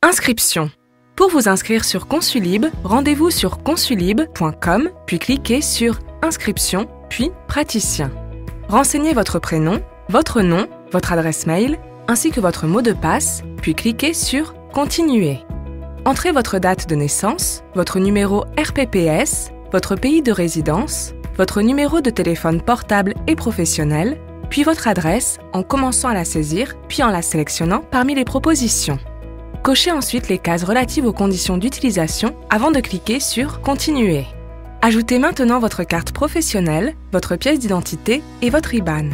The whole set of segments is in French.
Inscription. Pour vous inscrire sur Consulib, rendez-vous sur consulib.com, puis cliquez sur Inscription, puis Praticien. Renseignez votre prénom, votre nom, votre adresse mail, ainsi que votre mot de passe, puis cliquez sur Continuer. Entrez votre date de naissance, votre numéro RPPS, votre pays de résidence, votre numéro de téléphone portable et professionnel, puis votre adresse en commençant à la saisir, puis en la sélectionnant parmi les propositions. Cochez ensuite les cases relatives aux conditions d'utilisation avant de cliquer sur Continuer. Ajoutez maintenant votre carte professionnelle, votre pièce d'identité et votre IBAN.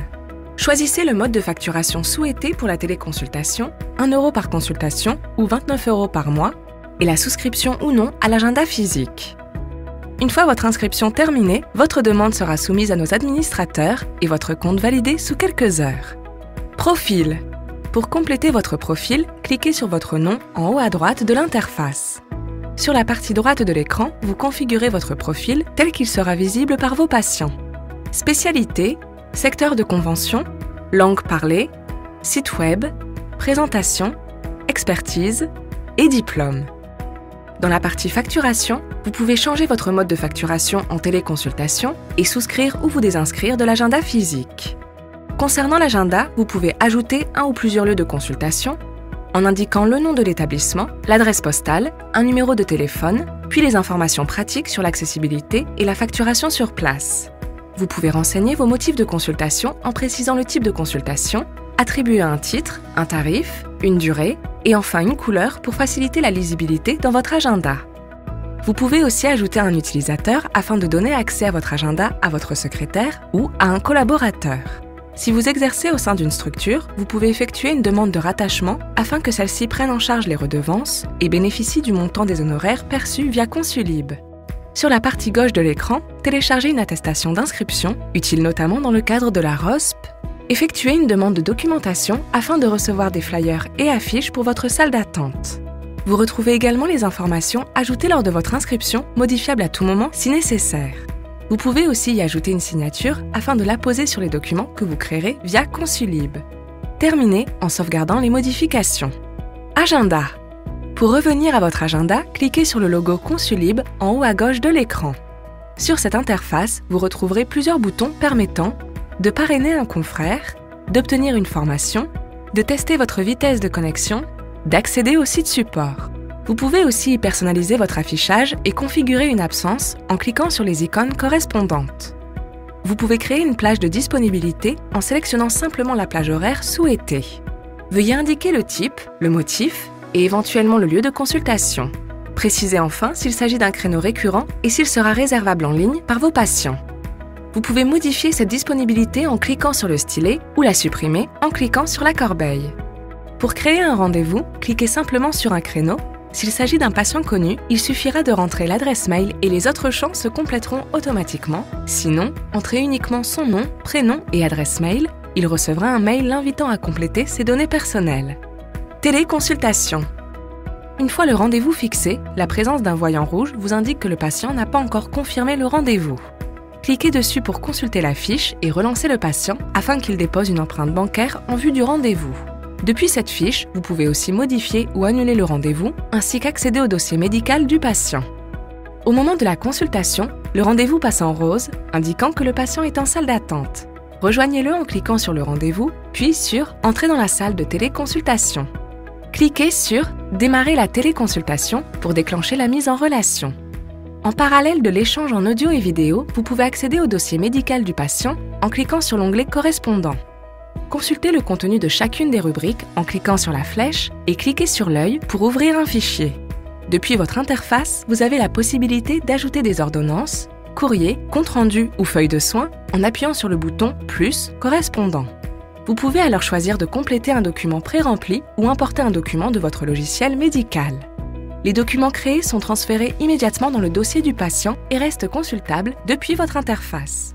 Choisissez le mode de facturation souhaité pour la téléconsultation, 1 € par consultation ou 29 € par mois, et la souscription ou non à l'agenda physique. Une fois votre inscription terminée, votre demande sera soumise à nos administrateurs et votre compte validé sous quelques heures. Profil. Pour compléter votre profil, cliquez sur votre nom en haut à droite de l'interface. Sur la partie droite de l'écran, vous configurez votre profil tel qu'il sera visible par vos patients. Spécialité, secteur de convention, langue parlée, site web, présentation, expertise et diplôme. Dans la partie facturation, vous pouvez changer votre mode de facturation en téléconsultation et souscrire ou vous désinscrire de l'agenda physique. Concernant l'agenda, vous pouvez ajouter un ou plusieurs lieux de consultation en indiquant le nom de l'établissement, l'adresse postale, un numéro de téléphone, puis les informations pratiques sur l'accessibilité et la facturation sur place. Vous pouvez renseigner vos motifs de consultation en précisant le type de consultation, attribuer un titre, un tarif, une durée et enfin une couleur pour faciliter la lisibilité dans votre agenda. Vous pouvez aussi ajouter un utilisateur afin de donner accès à votre agenda à votre secrétaire ou à un collaborateur. Si vous exercez au sein d'une structure, vous pouvez effectuer une demande de rattachement afin que celle-ci prenne en charge les redevances et bénéficie du montant des honoraires perçus via Consulib. Sur la partie gauche de l'écran, téléchargez une attestation d'inscription, utile notamment dans le cadre de la ROSP. Effectuez une demande de documentation afin de recevoir des flyers et affiches pour votre salle d'attente. Vous retrouvez également les informations ajoutées lors de votre inscription, modifiables à tout moment si nécessaire. Vous pouvez aussi y ajouter une signature afin de l'apposer sur les documents que vous créerez via Consulib. Terminez en sauvegardant les modifications. Agenda. Pour revenir à votre agenda, cliquez sur le logo Consulib en haut à gauche de l'écran. Sur cette interface, vous retrouverez plusieurs boutons permettant de parrainer un confrère, d'obtenir une formation, de tester votre vitesse de connexion, d'accéder au site support. Vous pouvez aussi y personnaliser votre affichage et configurer une absence en cliquant sur les icônes correspondantes. Vous pouvez créer une plage de disponibilité en sélectionnant simplement la plage horaire souhaitée. Veuillez indiquer le type, le motif et éventuellement le lieu de consultation. Précisez enfin s'il s'agit d'un créneau récurrent et s'il sera réservable en ligne par vos patients. Vous pouvez modifier cette disponibilité en cliquant sur le stylet ou la supprimer en cliquant sur la corbeille. Pour créer un rendez-vous, cliquez simplement sur un créneau. S'il s'agit d'un patient connu, il suffira de rentrer l'adresse mail et les autres champs se compléteront automatiquement. Sinon, entrez uniquement son nom, prénom et adresse mail. Il recevra un mail l'invitant à compléter ses données personnelles. Téléconsultation. Une fois le rendez-vous fixé, la présence d'un voyant rouge vous indique que le patient n'a pas encore confirmé le rendez-vous. Cliquez dessus pour consulter la fiche et relancer le patient afin qu'il dépose une empreinte bancaire en vue du rendez-vous. Depuis cette fiche, vous pouvez aussi modifier ou annuler le rendez-vous, ainsi qu'accéder au dossier médical du patient. Au moment de la consultation, le rendez-vous passe en rose, indiquant que le patient est en salle d'attente. Rejoignez-le en cliquant sur le rendez-vous, puis sur « Entrer dans la salle de téléconsultation ». Cliquez sur « Démarrer la téléconsultation » pour déclencher la mise en relation. En parallèle de l'échange en audio et vidéo, vous pouvez accéder au dossier médical du patient en cliquant sur l'onglet correspondant. Consultez le contenu de chacune des rubriques en cliquant sur la flèche et cliquez sur l'œil pour ouvrir un fichier. Depuis votre interface, vous avez la possibilité d'ajouter des ordonnances, courriers, comptes rendus ou feuilles de soins en appuyant sur le bouton « Plus » correspondant. Vous pouvez alors choisir de compléter un document pré-rempli ou importer un document de votre logiciel médical. Les documents créés sont transférés immédiatement dans le dossier du patient et restent consultables depuis votre interface.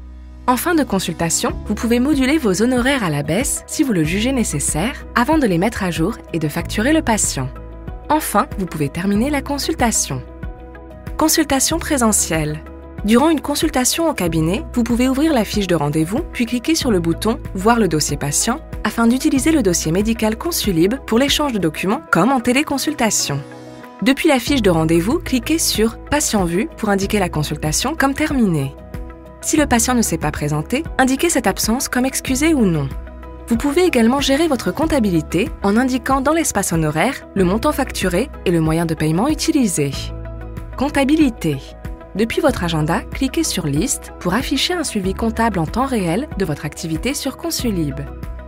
En fin de consultation, vous pouvez moduler vos honoraires à la baisse si vous le jugez nécessaire avant de les mettre à jour et de facturer le patient. Enfin, vous pouvez terminer la consultation. Consultation présentielle. Durant une consultation en cabinet, vous pouvez ouvrir la fiche de rendez-vous puis cliquer sur le bouton « Voir le dossier patient » afin d'utiliser le dossier médical Consulib pour l'échange de documents comme en téléconsultation. Depuis la fiche de rendez-vous, cliquez sur « Patient vu » pour indiquer la consultation comme terminée. Si le patient ne s'est pas présenté, indiquez cette absence comme excusée ou non. Vous pouvez également gérer votre comptabilité en indiquant dans l'espace honoraire le montant facturé et le moyen de paiement utilisé. Comptabilité. Depuis votre agenda, cliquez sur « Liste » pour afficher un suivi comptable en temps réel de votre activité sur Consulib.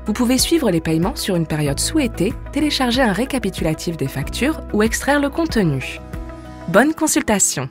Vous pouvez suivre les paiements sur une période souhaitée, télécharger un récapitulatif des factures ou extraire le contenu. Bonne consultation!